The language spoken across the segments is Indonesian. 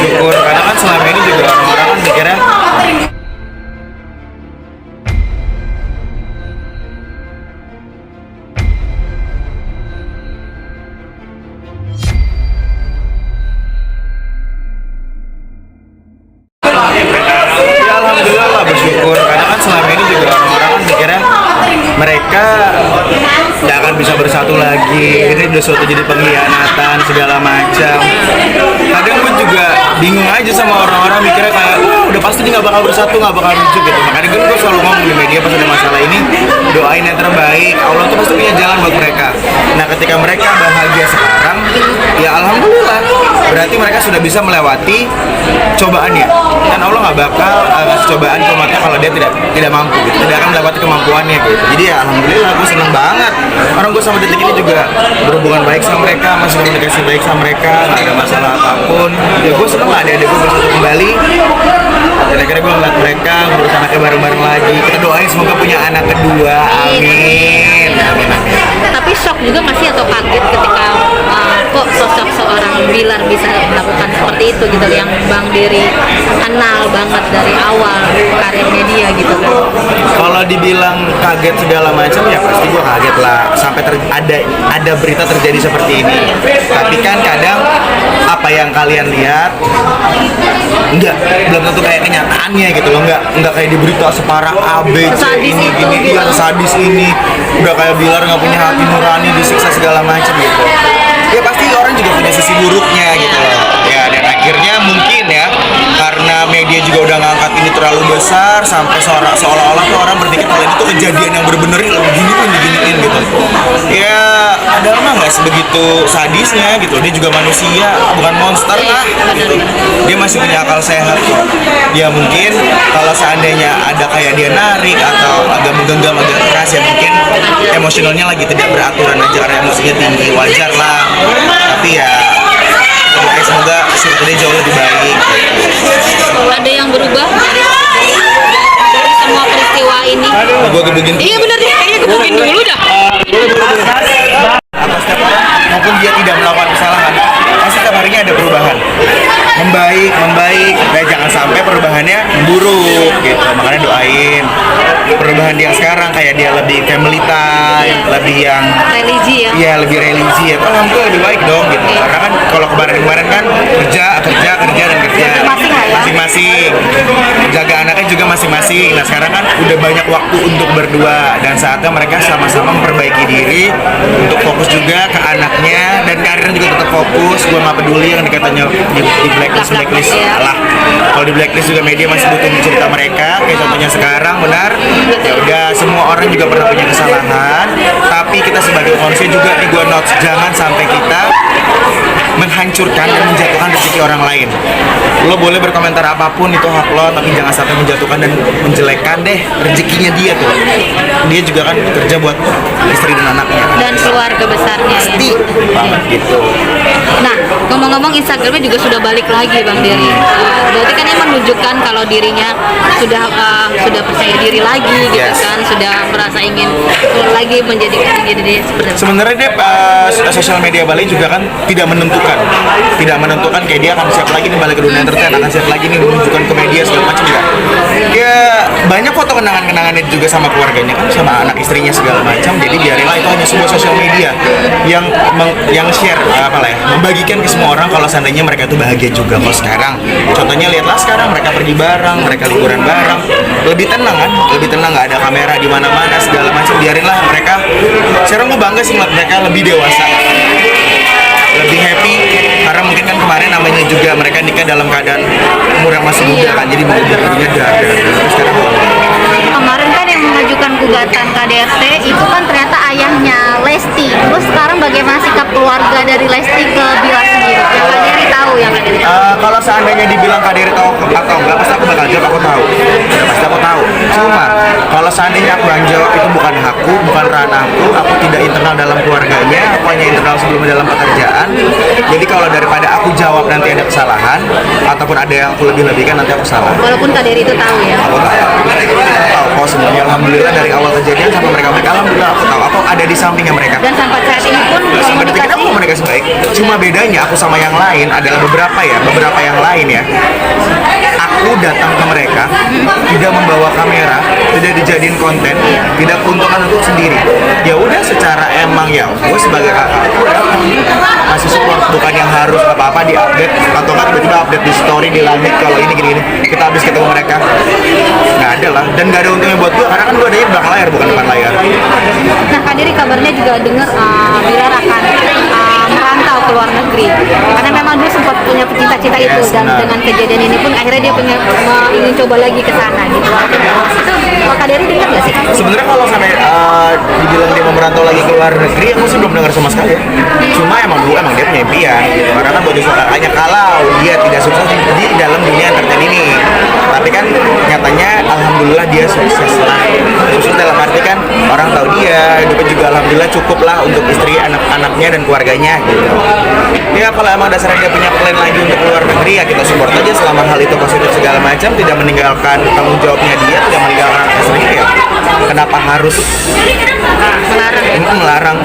bersyukur karena kan selama ini juga orang-orang kan mikirnya ya alhamdulillah lah bersyukur karena kan selama ini juga orang-orang kan mikirnya mereka nggak akan bisa bersatu lagi, ini udah suatu jadi pengkhianatan segala macam. Kadang gue juga bingung aja sama orang-orang mikirnya kayak udah pasti dia nggak bakal bersatu, nggak bakal lucu gitu. Makanya gue selalu ngomong di media pas ada masalah ini, doain yang terbaik, Allah tuh pasti punya jalan buat mereka. Nah ketika mereka bahagia sekarang, ya alhamdulillah, berarti mereka sudah bisa melewati cobaannya. Dan Allah nggak bakal ngasih cobaan ke umatnya kalau dia tidak mampu gitu, tidak akan melewati kemampuannya gitu. Jadi ya alhamdulillah gue seneng banget. Orang gue sama detik ini juga berhubungan baik sama mereka, masih komunikasi baik sama mereka, nggak ada masalah apapun. Ya gue seneng lah ada gue bersatu kembali. Dan akhirnya gue ngeliat mereka ngurus anaknya bareng-bareng lagi. Kita doain semoga punya anak kedua, amin. Amin, amin. Tapi shock juga masih atau kaget ketika kok sosok seorang Bilar bisa melakukan seperti itu gitu, yang Bang Dery kenal banget dari awal karir media gitu kan. Kalau dibilang kaget segala macam ya pasti gue kaget lah sampai ada berita terjadi seperti ini. Tapi kan kadang apa yang kalian lihat belum tentu kayak kenyataannya gitu loh, nggak kayak di berita separah A B C ini gini gitu. Iya sadis ini udah kayak Bilar nggak punya hati nurani, disiksa segala macam gitu. Ya pasti orang juga punya sisi buruknya gitu loh ya, dan akhirnya mungkin ya karena media juga udah ngangkat ini terlalu besar sampai seolah-olah tuh orang berpikir kalau itu kejadian yang bener-bener diginiin gitu ya, padahal mah nggak sebegitu sadisnya gitu. Dia juga manusia, bukan monster lah gitu. Dia masih punya akal sehat kok. Ya mungkin kalau seandainya ada kayak dia narik atau agak menggenggam agak keras ya mungkin emosionalnya lagi tidak beraturan aja karena emosinya tinggi, wajar lah. Tapi ya semoga hasilnya jauh lebih baik. Ada yang berubah dari semua peristiwa ini? Gue gebugin. Iya bener deh, kayaknya gebugin dulu dah. Atau setiap orang maupun dia tidak melakukan kesalahan, pasti setiap harinya ada perubahan. Membaik, dan jangan sampai perubahannya buruk gitu. Makanya doain perubahan dia sekarang kayak dia lebih family time, lebih yang Religi ya? Iya lebih religi ya. Alhamdulillah lebih baik dong gitu. Karena kan kalau kemarin kan kerja dan kerja masing-masing, jaga anaknya juga masing-masing. Nah sekarang kan udah banyak waktu untuk berdua dan saatnya mereka sama-sama memperbaiki diri untuk fokus juga ke anaknya dan karirnya juga tetap fokus. Gue nggak peduli yang dikatanya di blacklist lah. Kalau di blacklist juga media masih butuh cerita mereka. Kayak contohnya sekarang benar. Ya udah semua orang juga pernah punya kesalahan. Tapi kita sebagai manusia juga di gua notes jangan sampai kita menghancurkan dan menjatuhkan rezeki orang lain. Lo boleh berkomentar apapun itu hak lo, tapi jangan sampai menjatuhkan dan menjelekkan deh rezekinya dia tuh. Dia juga kan kerja buat istri dan anaknya Dan keluarga besarnya pasti ya. banget gitu. Nah, ngomong-ngomong Instagramnya juga sudah balik lagi Bang Dery. Berarti kan ini menunjukkan kalau dirinya sudah percaya diri lagi gitu Yes. kan, sudah merasa ingin lagi menjadi diri seperti itu. Sebenarnya dia sosial media Bali juga kan tidak menentukan kayak dia akan siap lagi nih balik ke dunia entertain, akan siap lagi nih menunjukkan ke media segala macam juga. Ya banyak foto kenangannya juga sama keluarganya kan, sama anak istrinya segala macam. Jadi biarinlah itu hanya sebuah sosial media yang share membagikan ke semua orang kalau seandainya mereka itu bahagia juga. Kalau sekarang contohnya lihatlah sekarang mereka pergi bareng, mereka liburan bareng, lebih tenang kan, nggak ada kamera di mana-mana segala macam. Biarinlah mereka. Sekarang gue bangga sih ngeliat mereka lebih dewasa, lebih happy karena mungkin kan kemarin namanya juga mereka nikah dalam keadaan umur yang masih muda kan, jadi dirinya dari sekarang Kemarin kan yang mengajukan gugatan KDRT itu kan ternyata ayahnya Lesti. Terus sekarang bagaimana sikap keluarga dari Lesti ke Bilar sendiri? Yang Kak Dery tahu, kalau seandainya dibilang Kak Dery tahu atau enggak, pasti aku bakal jawab aku tahu. Ya, pasti aku tahu. Cuma kalau seandainya aku yang jawab itu bukan hakku, bukan ranahku, aku tidak internal dalam keluarganya, aku hanya internal sebelumnya dalam pekerjaan. Jadi kalau daripada aku jawab nanti ada kesalahan ataupun ada yang aku lebih-lebihkan nanti aku salah. Walaupun Kak Dery itu tahu ya. Aku tahu. support sebenarnya. Alhamdulillah dari awal kejadian sampai mereka alhamdulillah aku tahu aku ada di sampingnya mereka. Dan sampai saat ini pun Sampai detik ini aku komunikasi baik. Cuma bedanya aku sama yang lain adalah beberapa yang lain ya. Aku datang ke mereka tidak membawa kamera, tidak dijadiin konten, tidak keuntungan untuk sendiri. Ya udah secara emang ya gue sebagai kakak aku udah kasih support, bukan yang harus apa-apa diupdate atau kan tiba-tiba update di story di langit kalau ini gini-gini kita habis ketemu mereka, nggak ada lah, dan nggak ada untungnya buat gue karena kan gue adanya di belakang layar bukan depan layar. Nah, Kak Dery kabarnya juga dengar Bilar akan merantau ke luar negeri karena memang dulu sempat punya cita-cita itu Yes, dan benar. dengan kejadian ini pun akhirnya dia ingin coba lagi ke sana gitu. Itu Kak Dery dengar nggak sih? Sebenarnya kalau sampai dibilang dia mau merantau lagi ke luar negeri, aku sih belum dengar sama sekali ya. Cuma emang dulu emang dia punya impian gitu. Karena kan buat kakaknya kalau dia tidak sukses di dalam dunia entertain ini. Tapi kan nyatanya alhamdulillah dia sukses lah. Sukses dalam arti kan orang tahu dia, hidupnya juga alhamdulillah cukup lah untuk istri, anak-anaknya dan keluarganya gitu. Ya kalau emang dasarnya dia punya plan lagi untuk keluar negeri ya kita support aja selama hal itu positif segala macam, tidak meninggalkan tanggung jawabnya dia, tidak meninggalkan istrinya ya. Kenapa harus melarang?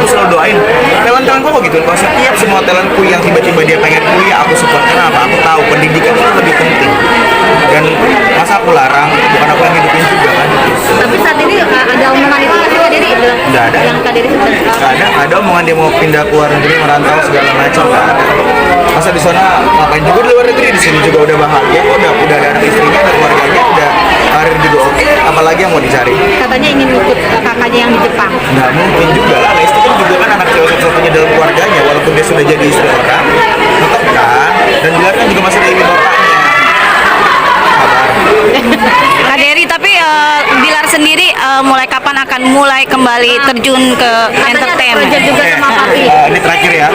Aku selalu doain talent-talentku kok gitu. Kalau setiap semua talentku yang tiba-tiba dia pengen kuliah, aku support. Kenapa? Aku tahu pendidikan itu lebih penting. Dan masa aku larang? Bukan aku yang hidupin juga kan? Tapi saat ini ada omongan itu nggak sih Kak Dery? Nggak ada. Yang Kak Dery sebut. Nggak ada omongan dia mau pindah ke luar negeri, merantau segala macam. Nggak ada. Masa di sana ngapain juga di luar negeri, di sini juga udah bahagia kok, udah ada anak istrinya, ada keluarganya, udah karir juga oke. Apalagi yang mau dicari? Katanya ingin ikut kakaknya yang di Jepang. Nggak mungkin juga lah, Lesti kan juga kan anak cewek satu-satunya dalam keluarganya, walaupun dia sudah jadi istri orang, tetap kan. Dan Bilar kan juga masih ada ibu bapaknya. Sabar. Kak Dery, tapi Bilar sendiri mulai kapan akan mulai kembali terjun ke entertain? Project juga sama Papi. Ini terakhir ya.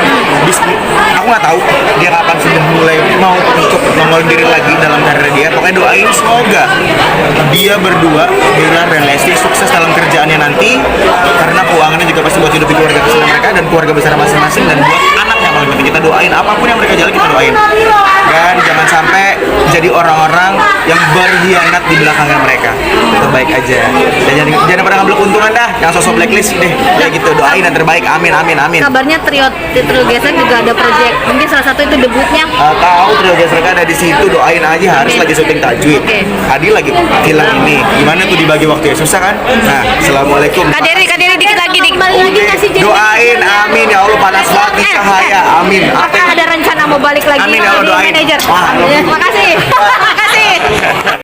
Aku nggak tahu dia kapan sudah mulai mau untuk nongol diri lagi dalam karir dia. Pokoknya doain semoga dia berdua, Bilar dan Lesti sukses dalam kerjaannya nanti, karena keuangannya juga pasti buat hidupi keluarga besar mereka dan keluarga besar masing-masing, dan buat anaknya paling penting kita doain apapun yang mereka jalan kita doain. Dan jangan sampai jadi orang-orang yang berkhianat di belakangnya mereka. Terbaik aja. Dan jangan pada ngambil keuntungan dah, yang sosok blacklist deh. Kayak gitu, doain yang terbaik. Amin amin amin. Kabarnya trio Gesek juga ada project. Mungkin salah satu itu debutnya. Tahu Trio Gesreka ada di situ, doain aja. Harus lagi syuting Tajwid. Oke. Adi lagi film ini. Gimana tuh dibagi waktunya, susah kan? Nah, assalamualaikum. Kak Dery dikit lagi Kembali lagi nggak sih jadi Doain, amin ya Allah, panas banget di cahaya, amin. Apakah ada rencana mau balik lagi Amin ya Allah, jadi doain. manajer? Wah, Makasih. Makasih.